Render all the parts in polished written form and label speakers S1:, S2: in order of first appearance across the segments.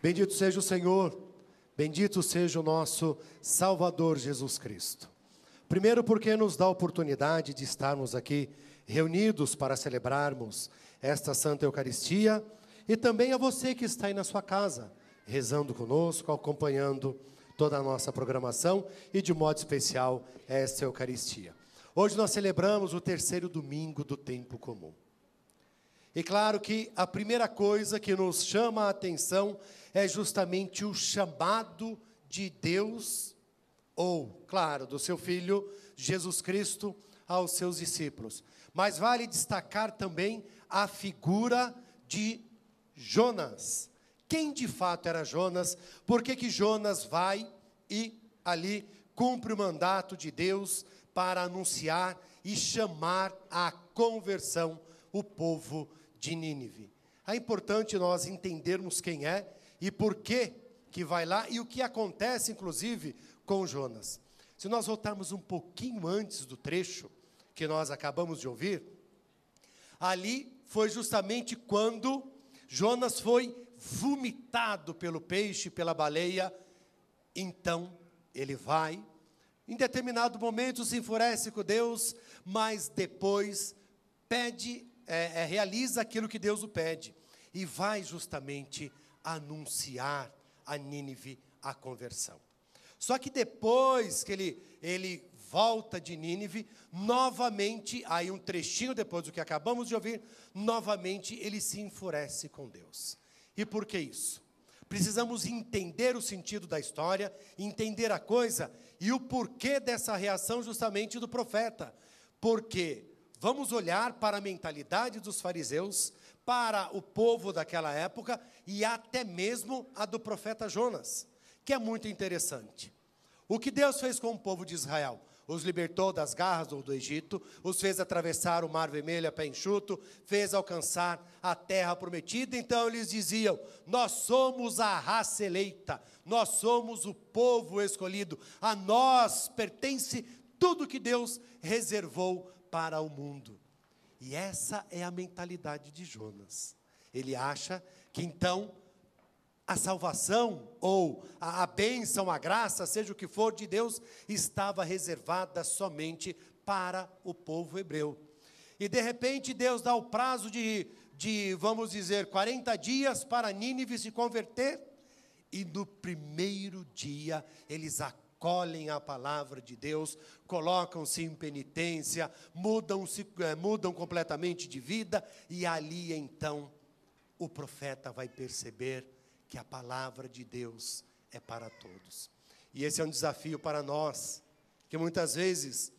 S1: Bendito seja o Senhor, bendito seja o nosso Salvador Jesus Cristo. Primeiro porque nos dá a oportunidade de estarmos aqui reunidos para celebrarmos esta Santa Eucaristia, e também a você que está aí na sua casa, rezando conosco, acompanhando toda a nossa programação e de modo especial esta Eucaristia. Hoje nós celebramos o terceiro domingo do tempo comum. E claro que a primeira coisa que nos chama a atenção é justamente o chamado de Deus, ou, claro, do seu Filho, Jesus Cristo, aos seus discípulos. Mas vale destacar também a figura de Jonas. Quem de fato era Jonas? Por que Jonas vai e ali cumpre o mandato de Deus para anunciar e chamar à conversão o povo de Nínive? É importante nós entendermos quem é e por que vai lá e o que acontece, inclusive, com Jonas. Se nós voltarmos um pouquinho antes do trecho que nós acabamos de ouvir, ali foi justamente quando Jonas foi vomitado pelo peixe, pela baleia. Então, ele vai, em determinado momento se enfurece com Deus, mas depois realiza aquilo que Deus o pede, e vai justamente anunciar a Nínive a conversão. Só que depois que ele volta de Nínive, novamente, aí um trechinho depois do que acabamos de ouvir, novamente ele se enfurece com Deus. E por que isso? Precisamos entender o sentido da história, entender a coisa e o porquê dessa reação justamente do profeta. Porque vamos olhar para a mentalidade dos fariseus, para o povo daquela época e até mesmo a do profeta Jonas, que é muito interessante. O que Deus fez com o povo de Israel? Os libertou das garras do Egito, os fez atravessar o Mar Vermelho a pé enxuto, fez alcançar a terra prometida. Então eles diziam: nós somos a raça eleita, nós somos o povo escolhido, a nós pertence tudo que Deus reservou para o mundo. E essa é a mentalidade de Jonas. Ele acha que então a salvação, ou a bênção, a graça, seja o que for de Deus, estava reservada somente para o povo hebreu. E de repente Deus dá o prazo vamos dizer, 40 dias para Nínive se converter, e no primeiro dia eles acolhem a palavra de Deus, colocam-se em penitência, mudam completamente de vida, e ali então o profeta vai perceber que a palavra de Deus é para todos. E esse é um desafio para nós, que muitas vezes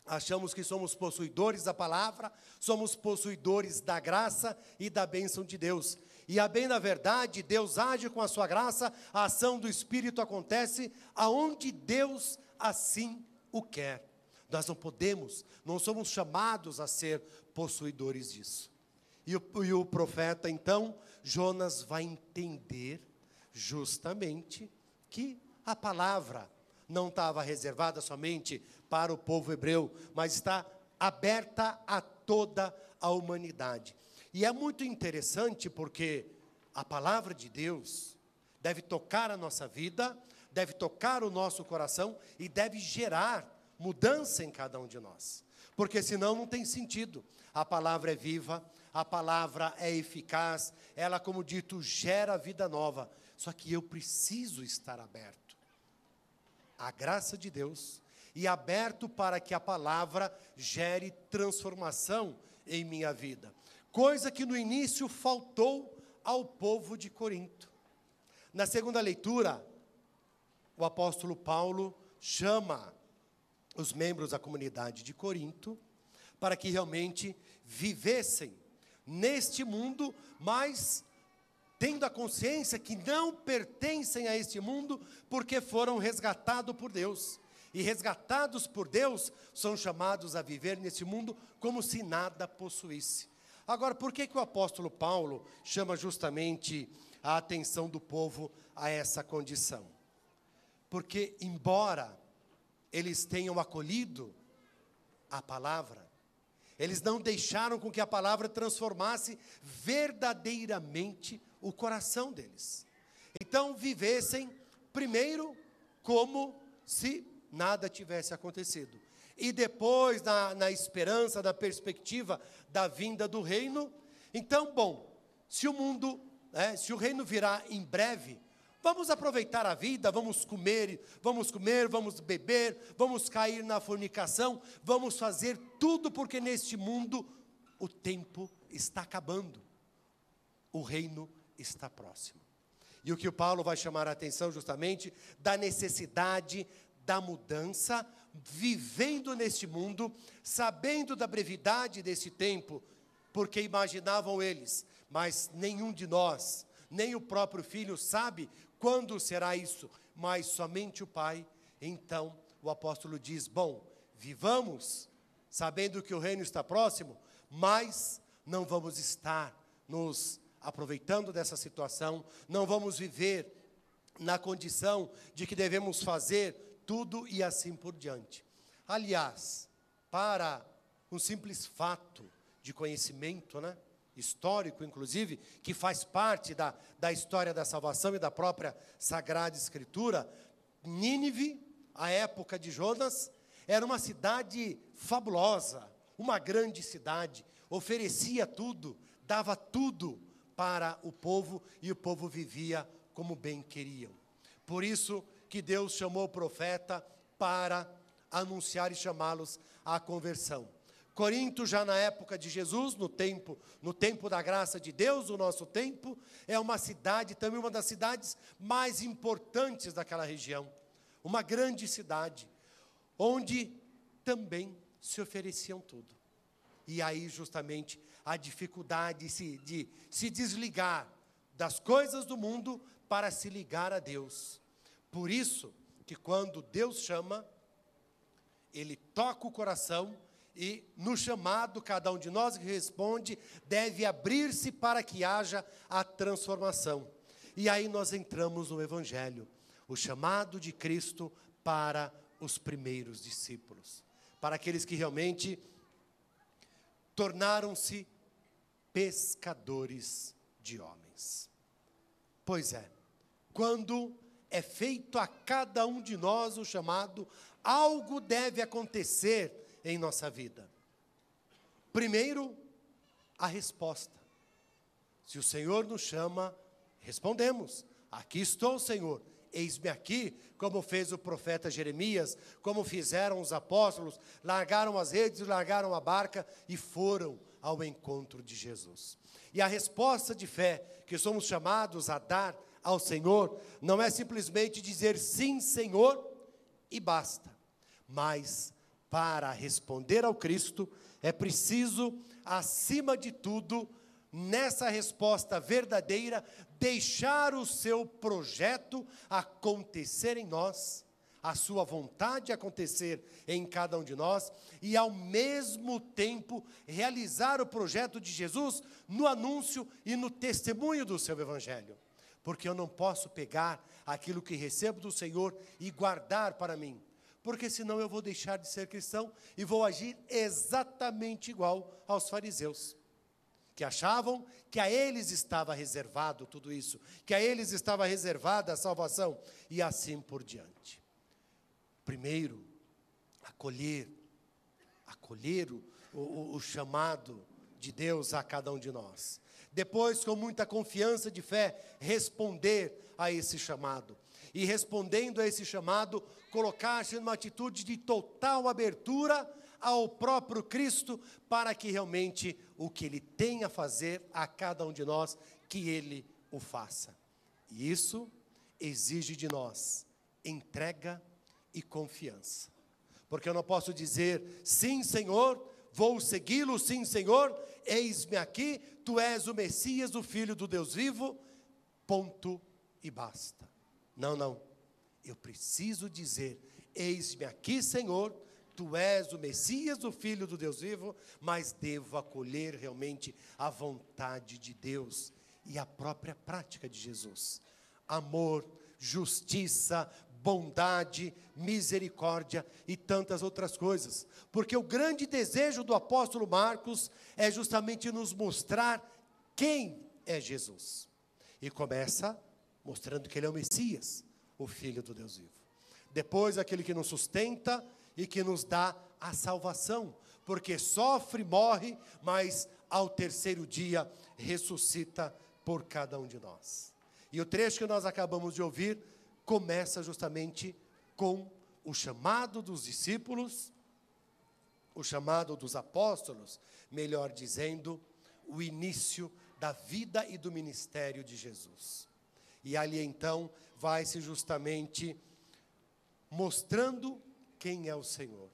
S1: achamos que somos possuidores da palavra, somos possuidores da graça e da bênção de Deus. E a bem na verdade, Deus age com a sua graça, a ação do Espírito acontece aonde Deus assim o quer. Nós não somos chamados a ser possuidores disso. E o profeta, então, Jonas vai entender justamente que a palavra não estava reservada somente para o povo hebreu, mas está aberta a toda a humanidade. E é muito interessante porque a palavra de Deus deve tocar a nossa vida, deve tocar o nosso coração e deve gerar mudança em cada um de nós. Porque senão não tem sentido. A palavra é viva, a palavra é eficaz, ela, como dito, gera vida nova. Só que eu preciso estar aberto à graça de Deus e aberto para que a palavra gere transformação em minha vida. Coisa que no início faltou ao povo de Corinto. Na segunda leitura, o apóstolo Paulo chama os membros da comunidade de Corinto para que realmente vivessem neste mundo, mas tendo a consciência que não pertencem a este mundo, porque foram resgatados por Deus. E resgatados por Deus, são chamados a viver nesse mundo como se nada possuísse. Agora, por que o apóstolo Paulo chama justamente a atenção do povo a essa condição? Porque, embora eles tenham acolhido a palavra, eles não deixaram com que a palavra transformasse verdadeiramente o coração deles. então vivessem primeiro como se nada tivesse acontecido. E depois, na esperança, na perspectiva da vinda do reino. Então, bom, se o reino virá em breve, vamos aproveitar a vida, vamos comer, vamos beber, vamos cair na fornicação, vamos fazer tudo, porque neste mundo o tempo está acabando, o reino está próximo. E o que o Paulo vai chamar a atenção justamente da necessidade da mudança, vivendo neste mundo, sabendo da brevidade desse tempo, porque imaginavam eles, mas nenhum de nós, nem o próprio Filho sabe quando será isso, mas somente o Pai. Então o apóstolo diz, bom, vivamos, sabendo que o reino está próximo, mas não vamos estar nos aproveitando dessa situação, não vamos viver na condição de que devemos fazer tudo e assim por diante. Aliás, para um simples fato de conhecimento, histórico, inclusive, que faz parte da história da salvação e da própria Sagrada Escritura, Nínive, a época de Jonas, era uma cidade fabulosa, uma grande cidade, oferecia tudo, dava tudo para o povo, e o povo vivia como bem queriam. Por isso que Deus chamou o profeta para anunciar e chamá-los à conversão. Corinto, já na época de Jesus, no tempo da graça de Deus, o nosso tempo, é uma cidade, também uma das cidades mais importantes daquela região. Uma grande cidade, onde também se ofereciam tudo. E aí, justamente, a dificuldade de se desligar das coisas do mundo para se ligar a Deus. Por isso que quando Deus chama, Ele toca o coração e no chamado, cada um de nós que responde, deve abrir-se para que haja a transformação. E aí nós entramos no Evangelho, o chamado de Cristo para os primeiros discípulos, para aqueles que realmente tornaram-se pescadores de homens. Pois é, quando é feito a cada um de nós o chamado, algo deve acontecer em nossa vida. Primeiro, a resposta. Se o Senhor nos chama, respondemos, aqui estou, Senhor, eis-me aqui, como fez o profeta Jeremias, como fizeram os apóstolos, largaram as redes, largaram a barca e foram ao encontro de Jesus. E a resposta de fé que somos chamados a dar ao Senhor, não é simplesmente dizer sim, Senhor, e basta, mas para responder ao Cristo, é preciso, acima de tudo, nessa resposta verdadeira, deixar o seu projeto acontecer em nós, a sua vontade acontecer em cada um de nós, e ao mesmo tempo realizar o projeto de Jesus no anúncio e no testemunho do seu Evangelho. Porque eu não posso pegar aquilo que recebo do Senhor e guardar para mim, porque senão eu vou deixar de ser cristão e vou agir exatamente igual aos fariseus, que achavam que a eles estava reservado tudo isso, que a eles estava reservada a salvação, e assim por diante. Primeiro, acolher o chamado de Deus a cada um de nós. Depois, com muita confiança de fé, responder a esse chamado. E respondendo a esse chamado, colocar-se numa atitude de total abertura ao próprio Cristo, para que realmente o que Ele tem a fazer a cada um de nós, que Ele o faça. E isso exige de nós entrega e confiança. Porque eu não posso dizer, sim, Senhor, vou segui-lo, sim, Senhor, eis-me aqui, Tu és o Messias, o Filho do Deus vivo, ponto e basta. Não, eu preciso dizer, eis-me aqui, Senhor, Tu és o Messias, o Filho do Deus vivo, mas devo acolher realmente a vontade de Deus e a própria prática de Jesus. Amor, justiça, bondade, misericórdia e tantas outras coisas. Porque o grande desejo do apóstolo Marcos é justamente nos mostrar quem é Jesus. E começa mostrando que ele é o Messias, o Filho do Deus vivo. Depois, aquele que nos sustenta e que nos dá a salvação, porque sofre, morre, mas ao terceiro dia ressuscita por cada um de nós. E o trecho que nós acabamos de ouvir começa justamente com o chamado dos discípulos, o chamado dos apóstolos, melhor dizendo, o início da vida e do ministério de Jesus. E ali então vai-se justamente mostrando quem é o Senhor.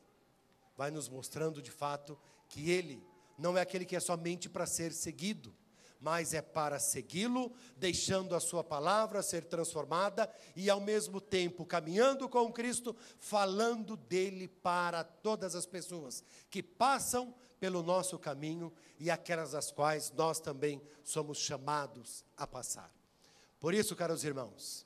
S1: Vai nos mostrando de fato que Ele não é aquele que é somente para ser seguido, mas é para segui-lo, deixando a sua palavra ser transformada e ao mesmo tempo caminhando com Cristo, falando dele para todas as pessoas que passam pelo nosso caminho e aquelas das quais nós também somos chamados a passar. Por isso, caros irmãos,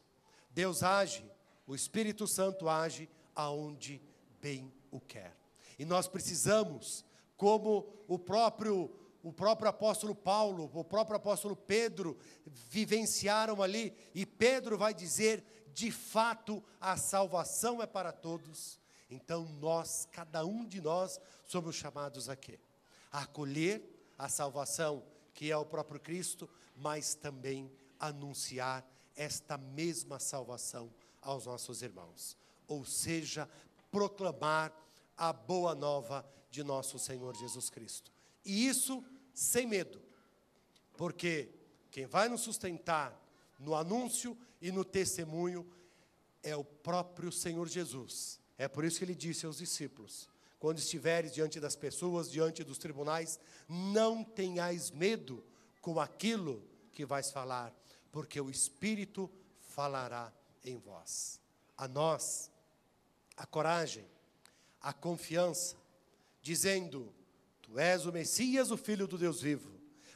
S1: Deus age, o Espírito Santo age aonde bem o quer. E nós precisamos, como o próprio apóstolo Paulo, o próprio apóstolo Pedro vivenciaram ali, e Pedro vai dizer, de fato, a salvação é para todos. Então nós, cada um de nós, somos chamados a quê? A acolher a salvação, que é o próprio Cristo, mas também anunciar esta mesma salvação aos nossos irmãos. Ou seja, proclamar a boa nova de nosso Senhor Jesus Cristo. E isso sem medo, porque quem vai nos sustentar no anúncio e no testemunho é o próprio Senhor Jesus. É por isso que ele disse aos discípulos, quando estiveres diante das pessoas, diante dos tribunais, não tenhais medo com aquilo que vais falar, porque o Espírito falará em vós. A nós, a coragem, a confiança, dizendo, tu és o Messias, o Filho do Deus vivo,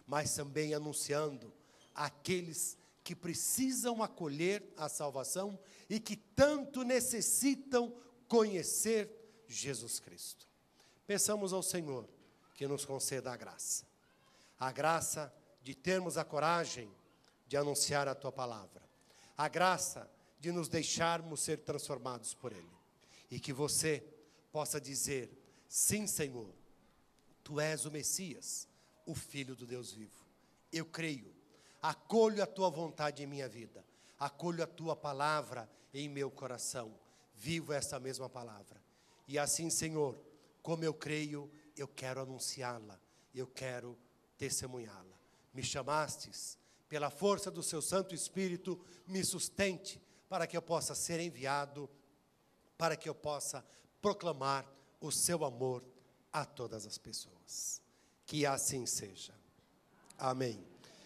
S1: mas também anunciando àqueles que precisam acolher a salvação e que tanto necessitam conhecer Jesus Cristo. Peçamos ao Senhor que nos conceda a graça de termos a coragem de anunciar a Tua palavra, a graça de nos deixarmos ser transformados por Ele, e que você possa dizer, sim, Senhor, Tu és o Messias, o Filho do Deus vivo. Eu creio, acolho a Tua vontade em minha vida, acolho a Tua palavra em meu coração, vivo essa mesma palavra. E assim, Senhor, como eu creio, eu quero anunciá-la, eu quero testemunhá-la. Me chamastes, pela força do Seu Santo Espírito, me sustente, para que eu possa ser enviado, para que eu possa proclamar o Seu amor a todas as pessoas. Que assim seja. Amém.